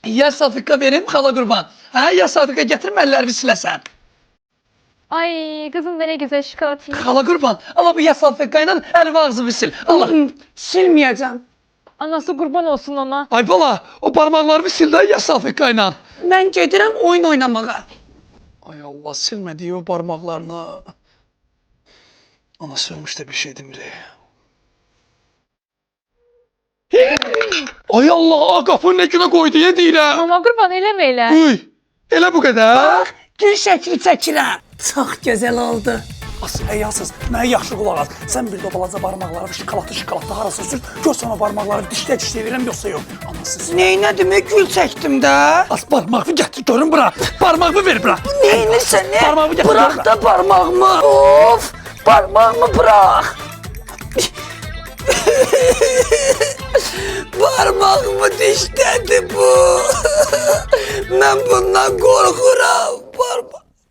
Ya Safika verim xala qurban. Hə, ya Safika gətirmə əllərimi siləsən. Ay kızım da ne güzel şokolat yiyor. Xala qurban, ala bu ya Safika ilə əlimi ağzımı sil. Allah. Silməyəcəm. Anası kurban olsun ona. Ay bala, o parmaqlarımı sil də ya Safika ilə. Mən gedirəm oyun oynamağa. Ay Allah, silmədiyi o parmaqlarını. Ana sövmüş də bir şey demirik. Ay Allah, a qapını nə günə qoydu ya deyirəm. Mama kurban eleme elə. Uy, elə bu qədər. Bax, gül şəkli çəkirəm. Çox gözəl oldu. As, həyasız, mənə yaxşı qulaq as. Sən bir də balaca barmaqları şokolatlı harasa sür. Gör sonra barmaqları dişlə verirəm yoxsa yox. Anasız. Neynədim, gül çəkdim də. As barmağımı gətir, görün bura. Barmağımı ver bura. Neynirsən, nə? Parmağımı gətir. Bırax da parmağımı. Of, parmağımı bırax. Parmağımı dişlədi bu. Mən bundan qorxuram.